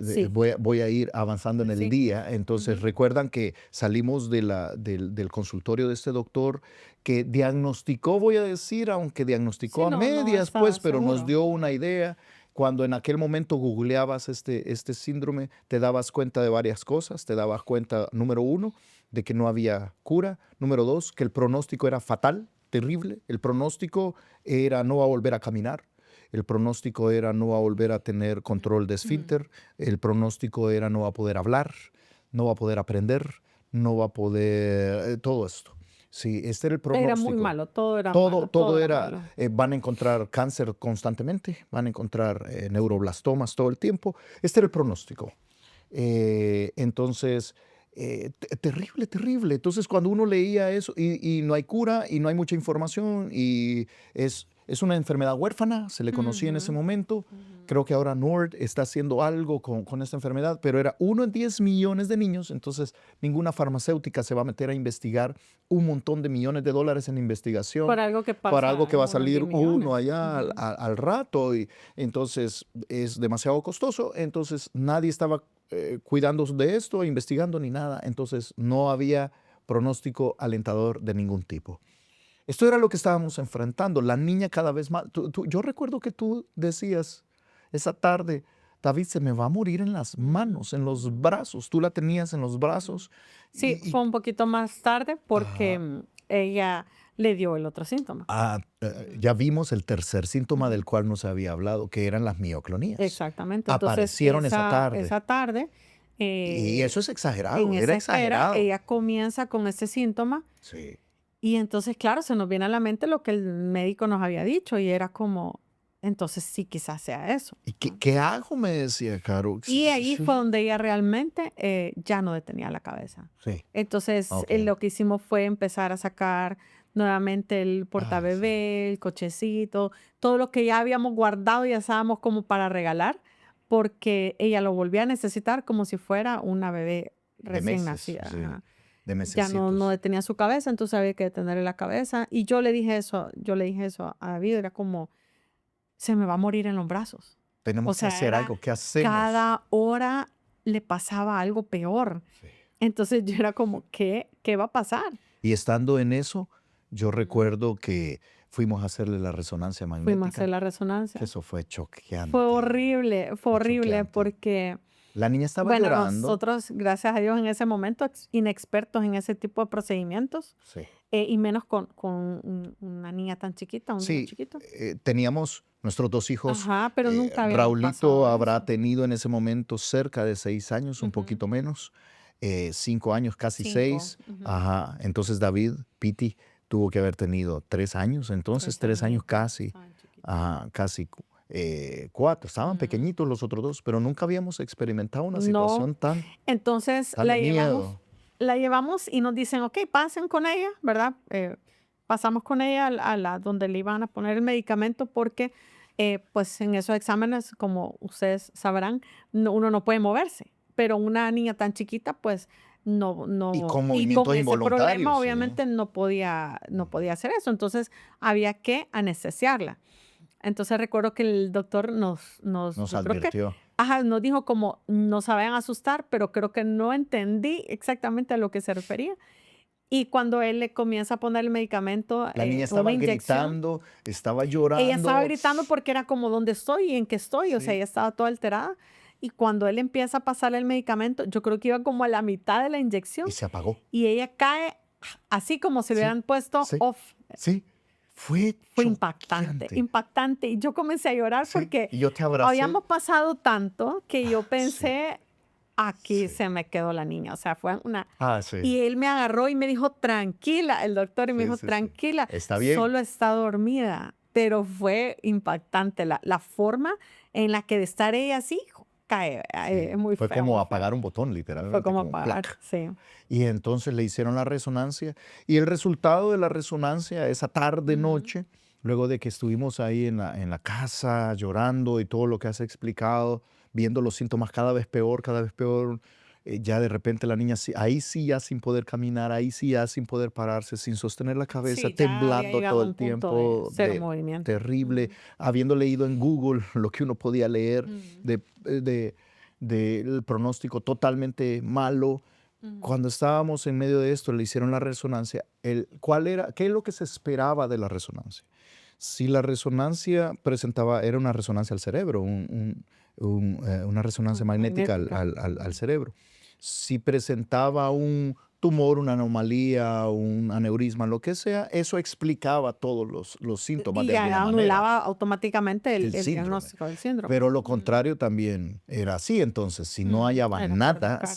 sí, Voy a ir avanzando en el sí. día. Entonces, Ujú, recuerdan que salimos del consultorio de este doctor que diagnosticó, voy a decir, aunque diagnosticó sí, a no medias, estaba pues, pero nos seguro. dio una idea. Cuando en aquel momento googleabas este síndrome, te dabas cuenta de varias cosas. Te dabas cuenta, número uno, de que no había cura. Número dos, que el pronóstico era fatal, terrible. El pronóstico era no va a volver a caminar. El pronóstico era no va a volver a tener control de Ujú. esfínter. El pronóstico era no va a poder hablar, no va a poder aprender, no va a poder, todo esto. Sí, este era el Era muy pronóstico. malo, todo era Todo, malo, todo todo era era, malo. van a encontrar cáncer constantemente, van a encontrar neuroblastomas todo el tiempo. Este era el pronóstico. Entonces, terrible, terrible. Entonces, cuando uno leía eso y no hay cura y no hay mucha información y es una enfermedad huérfana, se le conocía en ese Ujú, momento. ujú. Creo que ahora NORD está haciendo algo con esta enfermedad, pero era 1 en 10 millones de niños, entonces ninguna farmacéutica se va a meter a investigar un montón de millones de dólares en investigación Por algo que para algo pasa que en va a unos salir 10 uno millones. allá Ujú. al rato y entonces es demasiado costoso, entonces nadie estaba cuidando de esto, investigando ni nada, entonces no había pronóstico alentador de ningún tipo. Esto era lo que estábamos enfrentando, la niña cada vez más. Yo recuerdo que tú decías esa tarde, David, se me va a morir en las manos, en los brazos. Tú la tenías en los brazos. Sí, Y, fue un poquito más tarde porque ajá, ella le dio el otro síntoma. Ujú, ya vimos el tercer síntoma ujú. del cual nos había hablado, que eran las mioclonías. Exactamente. Entonces, Aparecieron esa tarde. esa tarde, Y eso es en exagerado, era esa espera, exagerado. ella comienza con ese síntoma Sí. y entonces, claro, se nos viene a la mente lo que el médico nos había dicho y era como, entonces sí, quizás sea eso, ¿Y ¿no? qué hago? Me decía Caro. Y ahí fue donde ella realmente ya no detenía la cabeza. Sí, Entonces, ok. lo que hicimos fue empezar a sacar nuevamente el Ay, sí. portabebé, el cochecito, todo lo que ya habíamos guardado y ya estábamos como para regalar, porque ella lo volvía a necesitar como si fuera una bebé De recién meses, nacida. sí, Ajá. de Ya no mesecitos. detenía su cabeza, entonces había que detenerle la cabeza. Y yo le dije eso a David, era como, se me va a morir en los brazos. O Tenemos que sea, hacer era algo. ¿Qué hacemos? cada hora le pasaba algo peor. Sí. Entonces yo era como, ¿qué va a pasar? Y estando en eso, yo Ujú. recuerdo que fuimos a hacerle la resonancia Fuimos a hacer magnética, la que resonancia. eso fue Fue horrible choqueante. porque, La niña estaba bueno, llorando. nosotros, gracias a Dios, en ese momento, inexpertos en ese tipo de procedimientos, Sí. y menos con una niña tan chiquita, un niño Sí, chiquito. teníamos nuestros dos hijos. Ajá, pero nunca habíamos Raulito pasado habrá eso. tenido en ese momento cerca de 6 años, un Ujú. poquito menos, 5 años, casi 5. seis. Ujú. Ajá. Entonces David, Piti, tuvo que haber tenido 3 años, entonces 3 3 años añitos, casi, estaban chiquitos. ajá, casi 4. Estaban Ujú. pequeñitos los otros dos, pero nunca habíamos experimentado una No. situación tan, Entonces tan de miedo. la llevamos y nos dicen, ok, pasen con ella, ¿verdad? Pasamos con ella donde le iban a poner el medicamento porque, pues en esos exámenes, como ustedes sabrán, uno no puede moverse, pero una niña tan chiquita, pues Y con y con movimientos ese problema, involuntarios, sí. obviamente no podía hacer eso. Entonces había que anestesiarla. Entonces recuerdo que el doctor Nos yo creo que, advirtió. ajá, nos dijo como, no se vayan a asustar, pero creo que no entendí exactamente a lo que se refería. Y cuando él le comienza a poner el medicamento, La niña una estaba inyección, gritando, estaba ella estaba llorando. gritando porque era como, ¿dónde estoy y en qué estoy? O sea, Sí. ella estaba toda alterada. Y cuando él empieza a pasar el medicamento, yo creo que iba como a la mitad de la Y inyección se apagó. y ella cae así como si le Sí, hubieran puesto sí, off. sí. Fue Fue impactante, choqueante. impactante. Y yo comencé a llorar Sí, porque y yo te abracé. habíamos pasado tanto que yo Sí, pensé, aquí sí. se me quedó la niña. O sea, fue una... Sí. Y él me agarró y me dijo, tranquila, el doctor, y me Sí, dijo, sí, sí. tranquila, Está bien. solo está dormida. Pero fue impactante la forma en la que de estar ella así, cae. Sí. Es muy Fue feo, como muy feo. apagar un botón, Fue literalmente, como como apagar, plac. sí. Y entonces le hicieron la resonancia. Y el resultado de la resonancia, esa tarde, Ujú. noche, luego de que estuvimos ahí en la casa llorando y todo lo que has explicado, viendo los síntomas cada vez peor, ya de repente la niña, ahí sí ya sin poder caminar, ahí sí ya sin poder pararse, sin sostener la cabeza, Sí, ya había temblando llegado todo a el un punto de tiempo, cero movimiento. terrible, Ujú, habiendo leído en Google lo que uno podía leer ujú, de, de- del pronóstico totalmente malo. ujú. Cuando estábamos en medio de esto, le hicieron la resonancia. ¿Qué es lo que se esperaba de la resonancia? Si la resonancia era una resonancia al cerebro, una resonancia magnética al, Magnética. al Ujú. cerebro. Si presentaba un tumor, una anomalía, un aneurisma, lo que sea, eso explicaba todos los síntomas Y de alguna ya manera, anulaba automáticamente el el síndrome. diagnóstico del síndrome. Pero lo Mm, contrario también era así. Entonces, si no hallaba era por nada, descarte.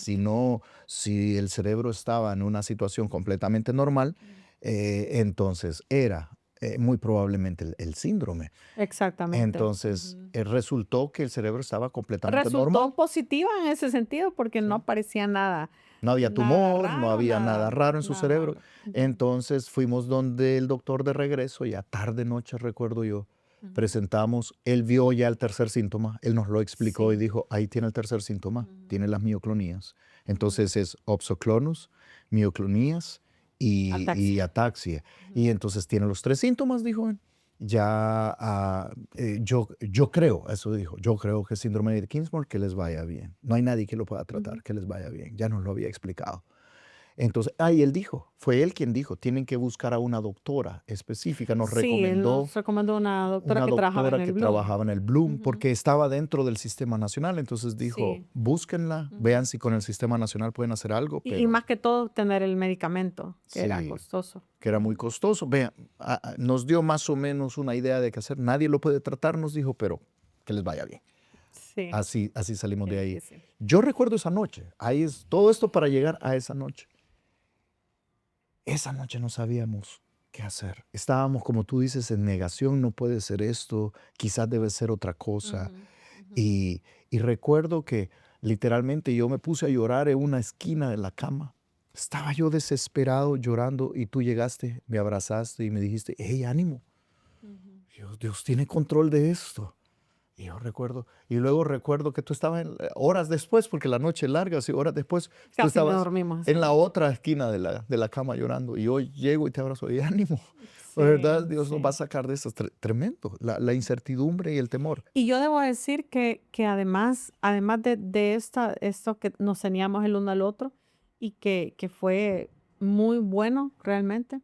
si el cerebro estaba en una situación completamente normal, Mm. entonces era muy probablemente el síndrome. Exactamente. Entonces, Ujú. resultó que el cerebro estaba completamente Resultó normal. positiva en ese sentido porque no Sí. aparecía nada, No había nada tumor, no raro, había nada raro en su nada cerebro. malo. Ujú, Entonces fuimos donde el doctor de regreso, ya tarde noche recuerdo yo, ujú. presentamos, él vio ya el tercer síntoma, él nos lo explicó y Sí. dijo, ahí tiene el tercer síntoma, Ujú, tiene las mioclonías. ujú. Entonces es opsoclonus, mioclonías y Ataxia. ataxia. Y Ujú, entonces tiene los tres síntomas, dijo él. Ya, yo creo, eso dijo, yo creo que síndrome de Kingsmore, que les vaya bien. No hay nadie que lo pueda ujú. tratar, que les vaya bien. Ya nos lo había explicado. Entonces, y él dijo, fue él quien dijo, tienen que buscar a una doctora específica. Nos Sí, él recomendó nos recomendó una doctora una que trabajaba en doctora el que Bloom. trabajaba en el Bloom Ujú. porque estaba dentro del sistema nacional. Entonces dijo, Sí. búsquenla, Ujú. vean si con el sistema nacional pueden hacer algo, Y pero más que todo tener el medicamento, que era sí, costoso. que era muy Ujú. costoso. Vean, nos dio más o menos una idea de qué hacer. Nadie lo puede tratar, nos dijo, pero que les vaya bien. Sí, Así salimos qué de ahí. difícil. Yo recuerdo esa noche. Ahí es todo esto para llegar a esa noche. Esa noche no sabíamos qué hacer. Estábamos, como tú dices, en negación, no puede ser esto, quizás debe ser otra cosa. Ujú, ujú. Y recuerdo que literalmente yo me puse a llorar en una esquina de la cama. Estaba yo desesperado llorando y tú llegaste, me abrazaste y me dijiste, hey, ánimo, Ujú. Dios tiene control de esto. Y yo recuerdo, y luego recuerdo que tú estabas horas después, porque la noche es larga, sí, horas después, tú Casi no estabas dormimos esa en la noche. otra esquina de la cama llorando. Y yo llego y te abrazo y ánimo, ¿verdad? Sí, Dios nos va a sí. sacar de esto. Tremendo, la incertidumbre y el temor. Y yo debo decir que además de esto que nos teníamos el uno al otro y que fue muy bueno realmente,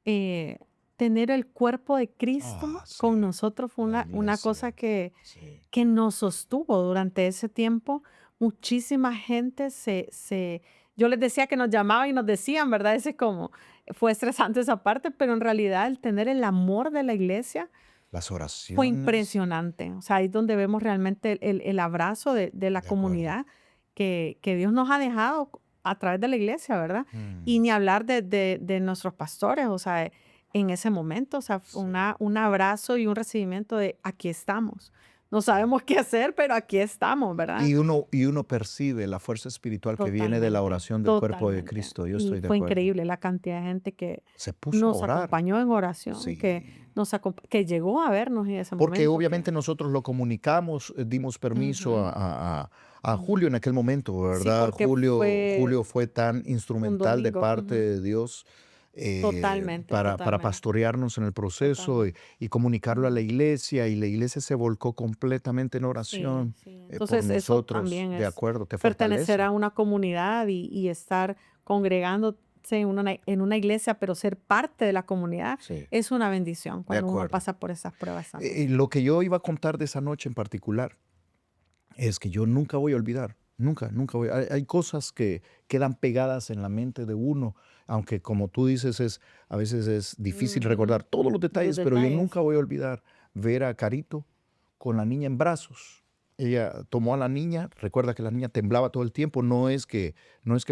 eh, tener el cuerpo de Cristo Sí, con nosotros fue la una cosa iglesia, sí, que nos sostuvo durante ese tiempo. Muchísima gente yo les decía que nos llamaban y nos decían, ¿verdad? Ese como, fue estresante esa parte, pero en realidad el tener el amor de la iglesia las fue oraciones, impresionante. O sea, ahí es donde vemos realmente el abrazo de la de acuerdo. comunidad que Dios nos ha dejado a través de la iglesia, ¿verdad? Y Mm, ni hablar de nuestros pastores, o sea, en ese momento, o sea, fue sí, un abrazo y un recibimiento de aquí estamos. No sí. sabemos qué hacer, pero aquí estamos, ¿verdad? Y uno percibe la fuerza espiritual que viene de la Totalmente, oración del cuerpo de totalmente. Cristo. Yo Y estoy de fue acuerdo. increíble la cantidad de gente que Se puso a nos orar. acompañó en oración, Sí. que llegó a vernos en ese Porque momento, que obviamente nosotros lo comunicamos, dimos permiso ujú, a ujú. Julio en aquel momento, Sí, ¿verdad? porque Julio fue fue tan un instrumental de domingo. parte Ujú. de Dios Totalmente, para totalmente, pastorearnos en el proceso totalmente. y comunicarlo a la Ujú. iglesia, y la iglesia se volcó completamente en Sí, oración sí. por Entonces, eso nosotros. también De es acuerdo, te pertenecer fortalece. a una comunidad y estar congregándose en una iglesia, pero ser parte de la comunidad Sí, es una bendición de cuando uno acuerdo. pasa por esas pruebas también. Lo que yo iba a contar de esa noche en particular es que yo nunca voy a olvidar, nunca, nunca voy. Hay cosas que quedan pegadas en la mente de uno, aunque como tú dices, a veces es difícil Ujú. recordar todos los Los detalles, pero yo detalles. nunca voy a olvidar ver a Carito con la niña en brazos. Ella tomó a la niña, recuerda que la niña temblaba todo el tiempo, no es que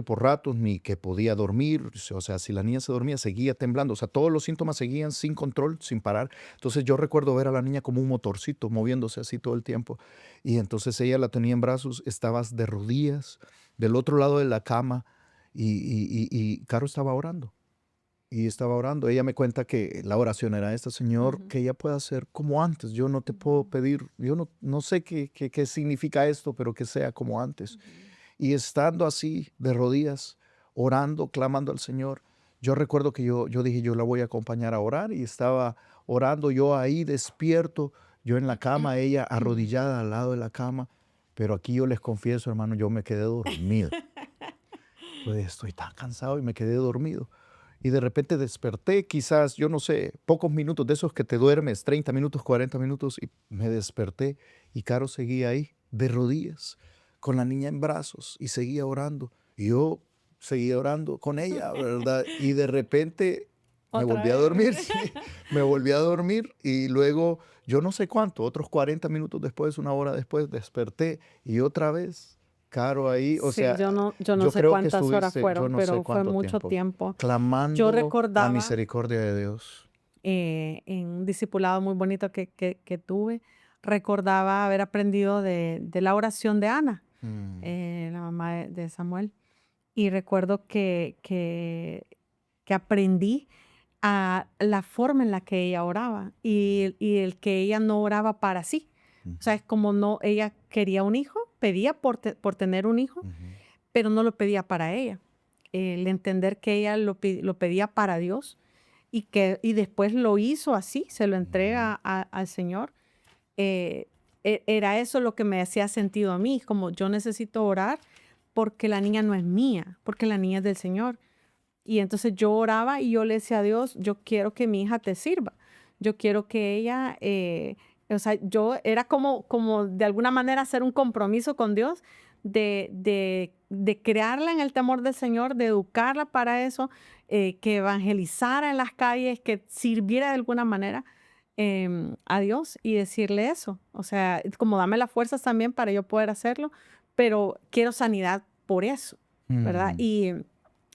por ratos ni que podía dormir, o sea, si la niña se dormía seguía temblando, o sea, todos los síntomas seguían sin control, sin parar. Entonces yo recuerdo ver a la niña como un motorcito moviéndose así todo el tiempo. Y entonces ella la tenía en brazos, estabas de rodillas del otro lado de la cama y Caro estaba orando. Y estaba orando. Ella me cuenta que la oración era esta: Señor, Ujú, que ella pueda ser como antes. Yo no te puedo ujú, pedir, yo no sé qué significa esto, pero que sea como antes. ujú. Y estando así de rodillas, orando, clamando al Señor, yo recuerdo que yo dije, yo la voy a acompañar a orar, y estaba orando yo ahí despierto, yo en la cama, ella arrodillada al lado de la cama, pero aquí yo les confieso, hermano, yo me quedé dormido. Pues estoy tan cansado y me quedé dormido. Y de repente desperté, quizás, yo no sé, pocos minutos de esos que te duermes, 30 minutos, 40 minutos, y me desperté y Caro seguía ahí, de rodillas, con la niña en brazos, y seguía orando. Y yo seguía orando con ella, ¿verdad? Y de repente me Otra volví a dormir, vez. sí, me volví a dormir, y luego, yo no sé cuánto, otros 40 minutos después, una hora después, desperté y otra vez Caro ahí, o Sí, sea, yo no yo sé creo que cuántas horas estuviste, yo fueron, no sé pero fue cuánto mucho tiempo, tiempo. Yo clamando la recordaba misericordia de Dios. en un discipulado muy bonito que tuve, recordaba haber aprendido de la oración de Ana, Mm, la mamá de Samuel. Y recuerdo que aprendí a la forma en la que ella oraba y el que ella no oraba para sí. O ujú, sea, es como no, ella quería un hijo, pedía por tener un hijo, ujú, pero no lo pedía para ella. El entender que ella lo pedía para Dios y después lo hizo así, se lo ujú, entrega al Señor. Era eso lo que me hacía sentido a mí, como yo necesito orar porque la niña no es mía, porque la niña es del Señor. Y entonces yo oraba y yo le decía a Dios, yo quiero que mi hija te sirva. Yo quiero que ella, o sea, yo era como de alguna manera hacer un compromiso con Dios de crearla en el temor del Señor, de educarla para eso, que evangelizara en las calles, que sirviera de alguna manera a Dios y decirle eso. O sea, como dame las fuerzas también para yo poder hacerlo, pero quiero sanidad por eso, ¿verdad? Mm. Y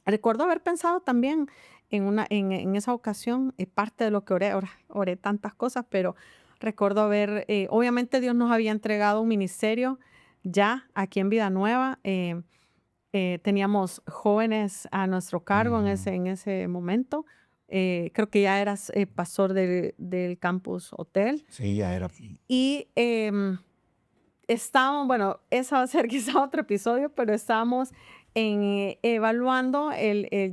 recuerdo haber pensado también en esa ocasión, parte de lo que oré tantas cosas, pero recuerdo haber, obviamente Dios nos había entregado un ministerio ya aquí en Vida Nueva. Teníamos jóvenes a nuestro cargo en Ujú. ese momento. Creo que ya eras pastor del campus hotel. Sí, ya era. Y estábamos, bueno, eso va a ser quizá otro episodio, pero estábamos evaluando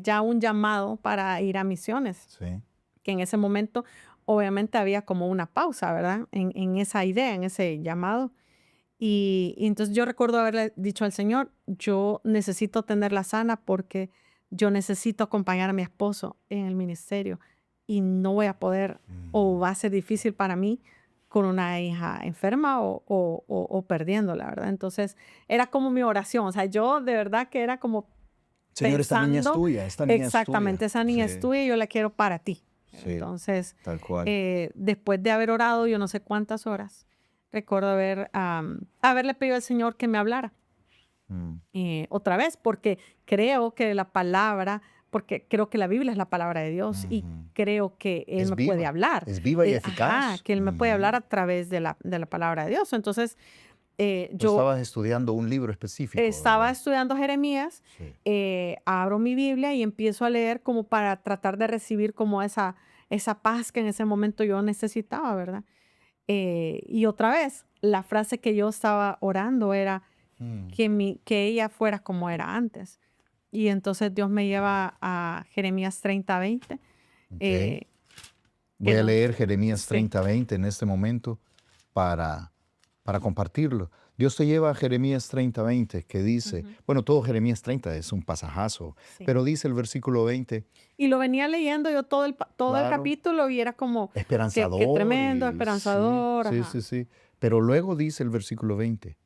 ya un llamado para ir a misiones, Sí. que en ese momento obviamente había como una pausa, ¿verdad? En esa idea, en ese llamado. Y entonces yo recuerdo haberle dicho al Señor, yo necesito tenerla sana porque yo necesito acompañar a mi esposo en el ministerio y no voy a poder o Mm. va a ser difícil para mí con una hija enferma o perdiéndola, ¿verdad? Entonces era como mi oración, o sea, yo de verdad que era como Señor, esta niña es pensando, tuya, esta niña es exactamente, tuya. esa niña es Sí, tuya y yo la quiero para ti. sí, Entonces, tal cual. después de haber orado yo no sé cuántas horas, recuerdo haberle pedido al Señor que me hablara Mm. otra vez, porque creo que la palabra, porque creo que la Biblia es la palabra de Dios y Ujú. creo que Él me puede hablar. Es viva y Ajá, eficaz. que Él me puede hablar Ujú. a través de la palabra de Dios. Entonces, Tú yo estabas estudiando un libro específico, estaba ¿verdad? estudiando Jeremías, Sí. abro mi Biblia y empiezo a leer como para tratar de recibir como esa paz que en ese momento yo necesitaba, ¿verdad? Y otra vez, la frase que yo estaba orando era Mm. que ella fuera como era antes. Y entonces Dios me lleva a Jeremías 30:20, Ok. eh, que Voy a nos, leer Jeremías sí. 30:20 en este momento para, para compartirlo. Dios te lleva a Jeremías 30:20 que dice, Ujú, bueno, todo Jeremías 30 es un pasajazo, sí. pero dice el versículo 20, Y lo venía leyendo yo todo el claro, capítulo y era como que esperanzador tremendo, y sí, esperanzador, sí, ajá. sí, sí. Pero luego dice el versículo 20,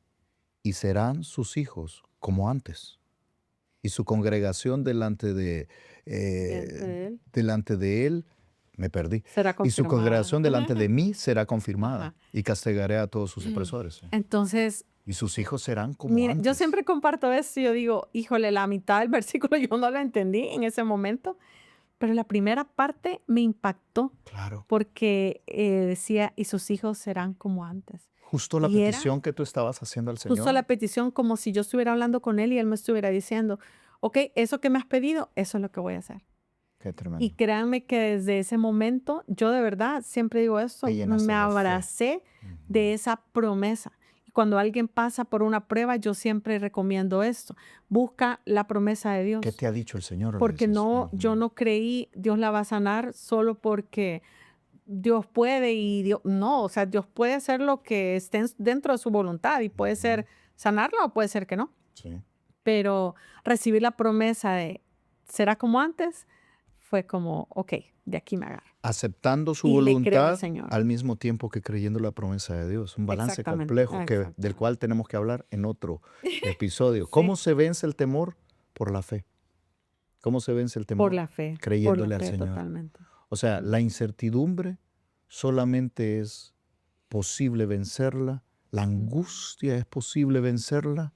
y serán sus hijos como antes, y su congregación Delante eh, de él delante de él, me perdí, será y su confirmada. congregación delante de mí será confirmada, Ajá. y castigaré a todos sus opresores. ¿Sí? Entonces, Y sus hijos serán como mire, yo antes. siempre comparto esto y yo digo, híjole, la mitad del versículo yo no la entendí en ese momento, pero la primera parte me impactó Claro, porque decía, y sus hijos serán como antes. justo la Y era petición que tú estabas haciendo al justo Señor. la petición como si yo estuviera hablando con él y él me estuviera diciendo, ok, eso que me has pedido, eso es lo que voy a hacer. Qué Y tremendo. créanme que desde ese momento, yo de verdad siempre digo Te esto, llenaste me de fe. abracé Ujú. de esa promesa. Y cuando alguien pasa por una prueba, yo siempre recomiendo esto, busca la promesa de ¿Qué Dios. te ha dicho el Señor? Le Porque dices. no, yo Ujú. no creí Dios la va a sanar solo porque Dios puede y Dios, no, o sea, Dios puede hacer lo que esté dentro de su voluntad y puede Ujú. ser sanarla o puede ser que no. Sí. Pero recibir la promesa de será como antes fue como, ok, de aquí me agarro. Aceptando su Y le creo al voluntad Señor. al mismo tiempo que creyendo la promesa de Dios. Un balance Exactamente, complejo del exactamente. cual tenemos que hablar en otro episodio. ¿Cómo Sí, se vence el temor? Por la fe. ¿Cómo se vence el temor? por la Creyéndole al fe Señor. totalmente. O sea, la Ujú, incertidumbre solamente es posible vencerla, la ujú. angustia es posible vencerla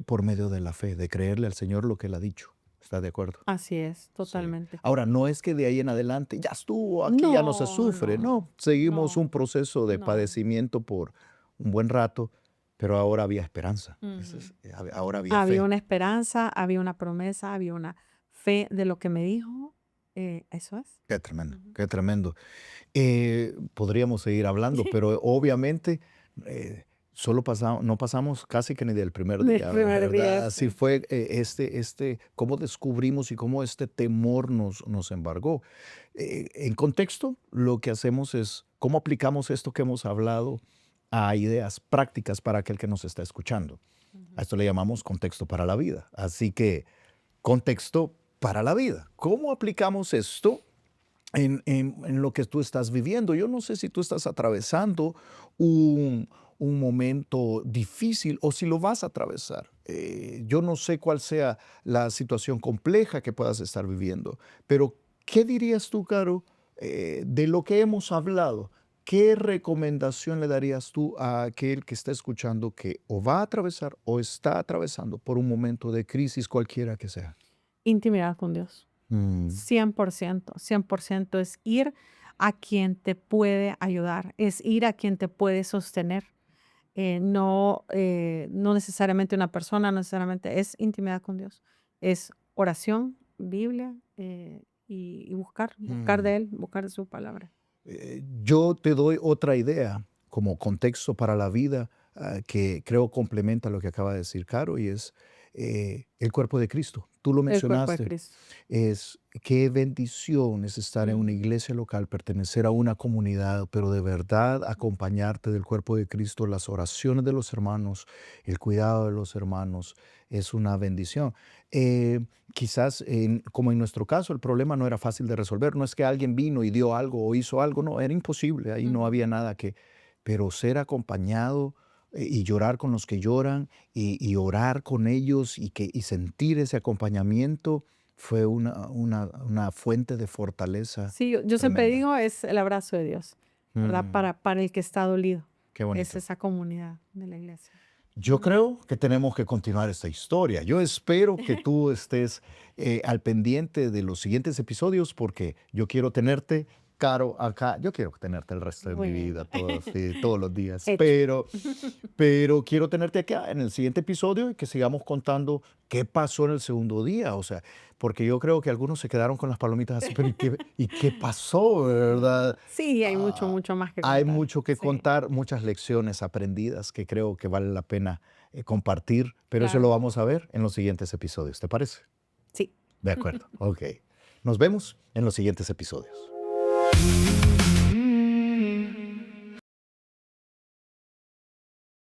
por medio de la fe, de creerle al Señor lo que Él ha dicho. ¿Estás de acuerdo? Así es, Sí. totalmente. Ahora, no es que de ahí en adelante ya estuvo, aquí ya no se No, sufre, no, no, seguimos un no, proceso de no. padecimiento por un buen rato, pero ahora había esperanza, Ujú. ahora había Había fe. una esperanza, había una promesa, había una fe de lo que me dijo. Eso es. Qué tremendo, Ujú. qué tremendo. Podríamos seguir hablando, pero obviamente solo no pasamos casi que ni del primer Del día, primer día, ¿verdad? Así sí. fue cómo descubrimos y cómo este temor nos embargó. En contexto, lo que hacemos es cómo aplicamos esto que hemos hablado a ideas prácticas para aquel que nos está escuchando. A esto le llamamos contexto para la vida. Así que, contexto para la vida. ¿Cómo aplicamos esto en lo que tú estás viviendo? Yo no sé si tú estás atravesando un momento difícil o si lo vas a atravesar. Yo no sé cuál sea la situación compleja que puedas estar viviendo, pero ¿qué dirías tú, Caro, de lo que hemos hablado? ¿Qué recomendación le darías tú a aquel que está escuchando que o va a atravesar o está atravesando por un momento de crisis cualquiera que sea? Intimidad con Dios. Mm, 100%, 100% es ir a quien te puede ayudar, es ir a quien te puede sostener. No necesariamente una persona, no necesariamente es intimidad con Dios, es oración, Biblia y buscar mm. de Él, buscar de su palabra. Yo te doy otra idea como contexto para la vida que creo complementa lo que acaba de decir Caro y es el cuerpo de Cristo. Tú lo El cuerpo de mencionaste, Cristo. es qué bendición es estar en una Ujú. iglesia local, pertenecer a una comunidad, pero de verdad acompañarte del cuerpo de Cristo, las oraciones de los hermanos, el cuidado de los hermanos, es una bendición. Eh, Quizás, como en nuestro caso, el problema no era fácil de resolver. No es que alguien vino y dio algo o hizo algo, no, era imposible. Ahí no Ujú. había nada que. Pero ser acompañado y llorar con los que lloran y orar con ellos y sentir ese acompañamiento fue una fuente de fortaleza Sí, yo siempre tremenda. digo, es el abrazo de Dios, ¿verdad? Mm, Para el que está dolido, qué es bonito. esa comunidad de la iglesia. Yo Ujú. creo que tenemos que continuar esta historia. Yo espero que tú estés al pendiente de los siguientes episodios porque yo quiero tenerte, Caro, acá. Yo quiero tenerte el resto de mi Bueno, vida, todos, sí, todos los días. hecho. Pero quiero tenerte acá en el siguiente episodio y que sigamos contando qué pasó en el segundo día. O sea, porque yo creo que algunos se quedaron con las palomitas así, pero ¿y qué pasó, verdad? Sí, hay mucho, Ah, mucho más que hay contar. mucho que Sí, contar, muchas lecciones aprendidas que creo que vale la pena compartir, pero eso lo claro. vamos a ver en los siguientes episodios. ¿Te parece? Sí. De acuerdo. Ok. Nos vemos en los siguientes episodios.